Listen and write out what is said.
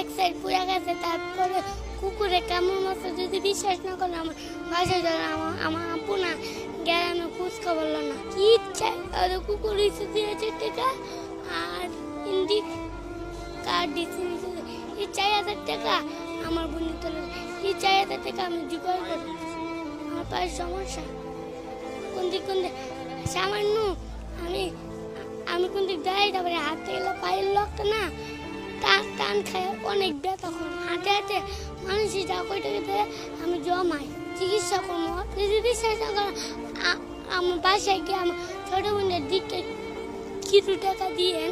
এক সাইড পুড়ে গেছে। তারপরে কুকুরে কামড় মারছে, যদি বিশ্বাস না করে আমার বাসায় যারা আমার আপু না গ্রামে খোঁজ খবর না কি চাই। আর কুকুর হয়েছে 2,000 টাকা আর ইন্ডিক কার্ড দিচ্ছে এই 4,000 টাকা আমার বোনের তোলে। এই 4,000 টাকা আমি জোগাড় করি। আমার পায়ের সমস্যা কোন দিক সামান্য আমি কোন দিক দাঁড়াই, তারপরে হাতে গেলে পায়ের লোকটা না টান খায়, অনেক ব্যথা করে। হাঁটে হাঁটে মানুষই যা কয়টাকে দেয় আমি জমাই চিকিৎসা করবো। যদি বিশ্বাস না করেন আমার বাসায় গিয়ে আমার ছোট বোনের দিকটা কিছু টাকা দিয়েন।